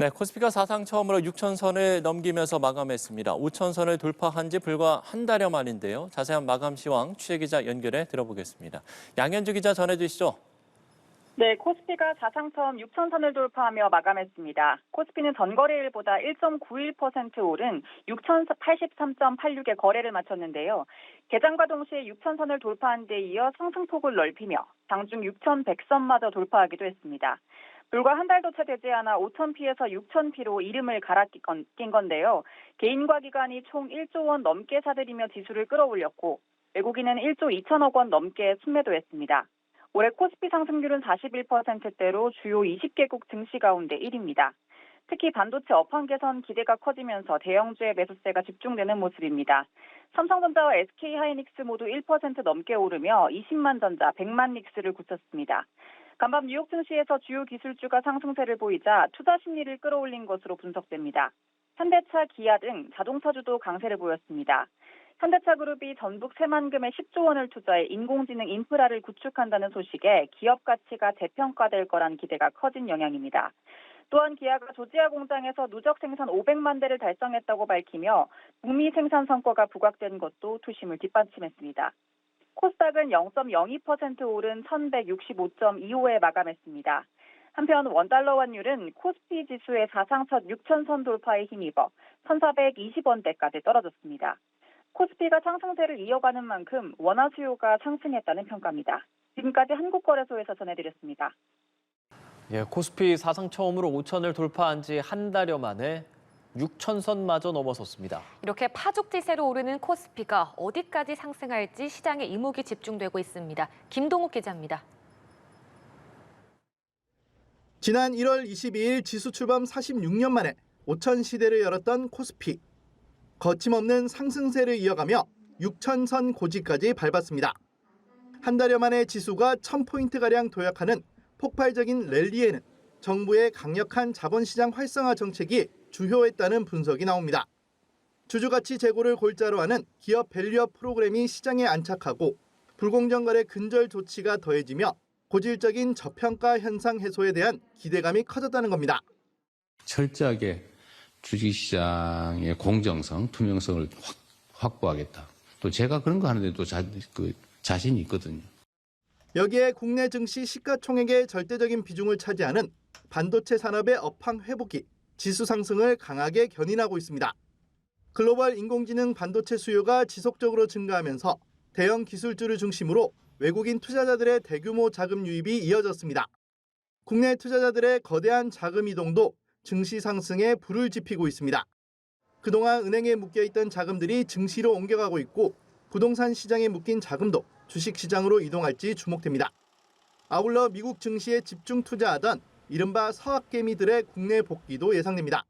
네, 코스피가 사상 처음으로 6천선을 넘기면서 마감했습니다. 5천선을 돌파한 지 불과 한 달여 만인데요. 자세한 마감 시황 취재기자 연결해 들어보겠습니다. 양현주 기자 전해주시죠. 네, 코스피가 사상 처음 6천선을 돌파하며 마감했습니다. 코스피는 전거래일보다 1.91% 오른 6,083.86의 거래를 마쳤는데요. 개장과 동시에 6천선을 돌파한 데 이어 상승폭을 넓히며 장중 6,100선마저 돌파하기도 했습니다. 불과 한 달도 채 되지 않아 5,000피에서 6,000피로 이름을 갈아 낀 건데요. 개인과 기관이 총 1조 원 넘게 사들이며 지수를 끌어올렸고 외국인은 1조 2천억 원 넘게 순매도했습니다. 올해 코스피 상승률은 41%대로 주요 20개국 증시 가운데 1위입니다. 특히 반도체 업황 개선 기대가 커지면서 대형주의 매수세가 집중되는 모습입니다. 삼성전자와 SK하이닉스 모두 1% 넘게 오르며 20만 전자, 100만 닉스를 굳혔습니다. 간밤 뉴욕 증시에서 주요 기술주가 상승세를 보이자 투자 심리를 끌어올린 것으로 분석됩니다. 현대차, 기아 등 자동차주도 강세를 보였습니다. 현대차그룹이 전북 새만금에 10조 원을 투자해 인공지능 인프라를 구축한다는 소식에 기업 가치가 재평가될 거란 기대가 커진 영향입니다. 또한 기아가 조지아 공장에서 누적 생산 500만 대를 달성했다고 밝히며 북미 생산 성과가 부각된 것도 투심을 뒷받침했습니다. 코스닥은 0.02% 오른 1165.25에 마감했습니다. 한편 원달러 환율은 코스피 지수의 사상 첫 6천선 돌파에 힘입어 1,420원대까지 떨어졌습니다. 코스피가 상승세를 이어가는 만큼 원화 수요가 상승했다는 평가입니다. 지금까지 한국거래소에서 전해드렸습니다. 예, 코스피 사상 처음으로 5천을 돌파한 지 한 달여 만에 6천선마저 넘어섰습니다. 이렇게 파죽지세로 오르는 코스피가 어디까지 상승할지 시장에 이목이 집중되고 있습니다. 김동욱 기자입니다. 지난 1월 22일 지수 출범 46년 만에 5천 시대를 열었던 코스피. 거침없는 상승세를 이어가며 6천선 고지까지 밟았습니다. 한 달여 만에 지수가 1000포인트가량 도약하는 폭발적인 랠리에는 정부의 강력한 자본시장 활성화 정책이 주효했다는 분석이 나옵니다. 주주가치 제고를 골자로 하는 기업 밸류업 프로그램이 시장에 안착하고 불공정 거래 근절 조치가 더해지며 고질적인 저평가 현상 해소에 대한 기대감이 커졌다는 겁니다. 철저하게 주식시장의 공정성, 투명성을 확보하겠다. 또 제가 그런 거 하는데 또 자신이 있거든요. 여기에 국내 증시 시가총액의 절대적인 비중을 차지하는 반도체 산업의 업황 회복이 지수 상승을 강하게 견인하고 있습니다. 글로벌 인공지능 반도체 수요가 지속적으로 증가하면서 대형 기술주를 중심으로 외국인 투자자들의 대규모 자금 유입이 이어졌습니다. 국내 투자자들의 거대한 자금 이동도 증시 상승에 불을 지피고 있습니다. 그동안 은행에 묶여있던 자금들이 증시로 옮겨가고 있고 부동산 시장에 묶인 자금도 주식시장으로 이동할지 주목됩니다. 아울러 미국 증시에 집중 투자하던 이른바 서학개미들의 국내 복귀도 예상됩니다.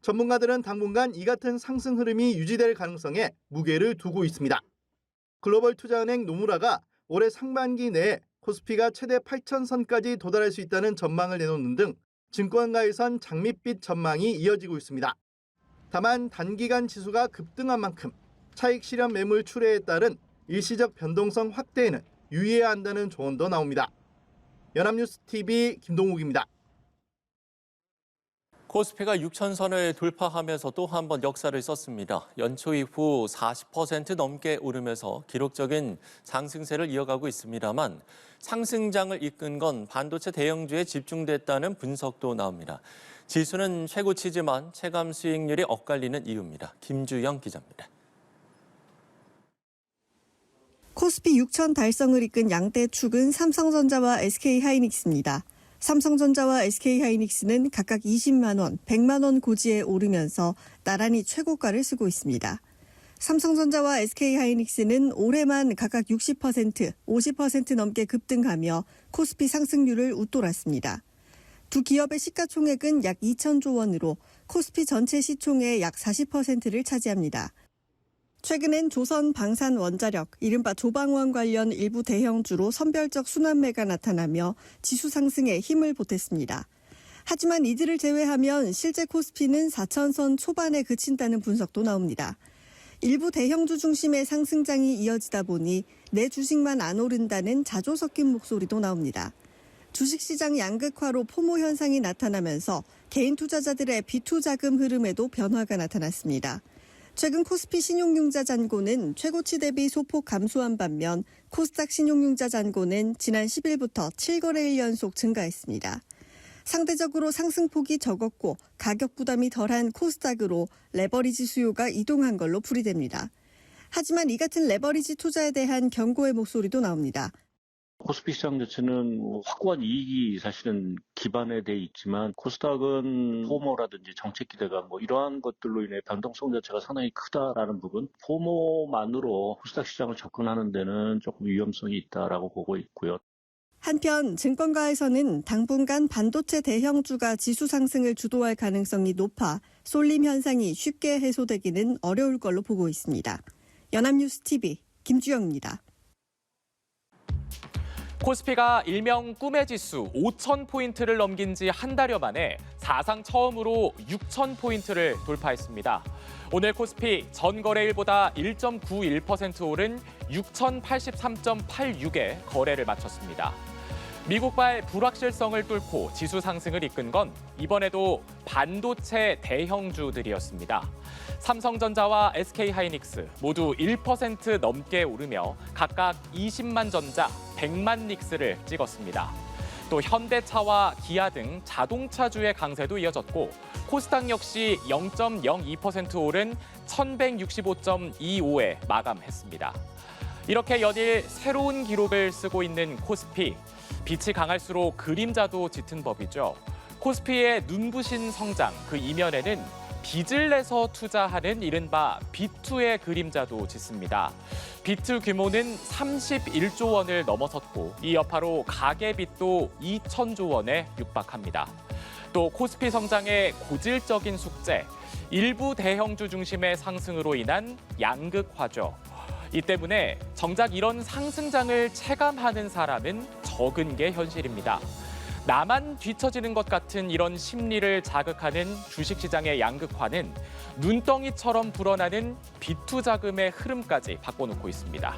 전문가들은 당분간 이 같은 상승 흐름이 유지될 가능성에 무게를 두고 있습니다. 글로벌 투자은행 노무라가 올해 상반기 내에 코스피가 최대 8천선까지 도달할 수 있다는 전망을 내놓는 등 증권가에선 장밋빛 전망이 이어지고 있습니다. 다만 단기간 지수가 급등한 만큼 차익 실현 매물 출회에 따른 일시적 변동성 확대에는 유의해야 한다는 조언도 나옵니다. 연합뉴스TV 김동욱입니다. 코스피가 6천선을 돌파하면서 또 한 번 역사를 썼습니다. 연초 이후 40% 넘게 오르면서 기록적인 상승세를 이어가고 있습니다만 상승장을 이끈 건 반도체 대형주에 집중됐다는 분석도 나옵니다. 지수는 최고치지만 체감 수익률이 엇갈리는 이유입니다. 김주영 기자입니다. 코스피 6천 달성을 이끈 양대 축은 삼성전자와 SK하이닉스입니다. 삼성전자와 SK하이닉스는 각각 20만 원, 100만 원 고지에 오르면서 나란히 최고가를 쓰고 있습니다. 삼성전자와 SK하이닉스는 올해만 각각 60%, 50% 넘게 급등하며 코스피 상승률을 웃돌았습니다. 두 기업의 시가총액은 약 2천조 원으로 코스피 전체 시총의 약 40%를 차지합니다. 최근엔 조선 방산 원자력, 이른바 조방원 관련 일부 대형주로 선별적 순환매가 나타나며 지수 상승에 힘을 보탰습니다. 하지만 이들을 제외하면 실제 코스피는 4천선 초반에 그친다는 분석도 나옵니다. 일부 대형주 중심의 상승장이 이어지다 보니 내 주식만 안 오른다는 자조 섞인 목소리도 나옵니다. 주식시장 양극화로 포모 현상이 나타나면서 개인 투자자들의 비투자금 흐름에도 변화가 나타났습니다. 최근 코스피 신용융자 잔고는 최고치 대비 소폭 감소한 반면 코스닥 신용융자 잔고는 지난 10일부터 7거래일 연속 증가했습니다. 상대적으로 상승폭이 적었고 가격 부담이 덜한 코스닥으로 레버리지 수요가 이동한 걸로 풀이됩니다. 하지만 이 같은 레버리지 투자에 대한 경고의 목소리도 나옵니다. 코스피 시장 자체는 확고한 이익이 사실은 기반에 돼 있지만 코스닥은 포모라든지 정책 기대감 이러한 것들로 인해 변동성 자체가 상당히 크다라는 부분, 포모만으로 코스닥 시장을 접근하는 데는 조금 위험성이 있다라고 보고 있고요. 한편 증권가에서는 당분간 반도체 대형주가 지수 상승을 주도할 가능성이 높아 쏠림 현상이 쉽게 해소되기는 어려울 걸로 보고 있습니다. 연합뉴스 TV 김주영입니다. 코스피가 일명 꿈의 지수 5,000포인트를 넘긴 지 한 달여 만에 사상 처음으로 6,000포인트를 돌파했습니다. 오늘 코스피 전 거래일보다 1.91% 오른 6,083.86에 거래를 마쳤습니다. 미국발 불확실성을 뚫고 지수 상승을 이끈 건 이번에도 반도체 대형주들이었습니다. 삼성전자와 SK하이닉스 모두 1% 넘게 오르며 각각 20만 전자, 100만 닉스를 찍었습니다. 또 현대차와 기아 등 자동차주의 강세도 이어졌고 코스닥 역시 0.02% 오른 1165.25에 마감했습니다. 이렇게 연일 새로운 기록을 쓰고 있는 코스피. 빛이 강할수록 그림자도 짙은 법이죠. 코스피의 눈부신 성장, 그 이면에는 빚을 내서 투자하는 이른바 비투의 그림자도 짙습니다. 비투 규모는 31조 원을 넘어섰고 이 여파로 가계빚도 2천조 원에 육박합니다. 또 코스피 성장의 고질적인 숙제, 일부 대형주 중심의 상승으로 인한 양극화죠. 이 때문에 정작 이런 상승장을 체감하는 사람은 적은 게 현실입니다. 나만 뒤처지는 것 같은 이런 심리를 자극하는 주식시장의 양극화는 눈덩이처럼 불어나는 비투자금의 흐름까지 바꿔놓고 있습니다.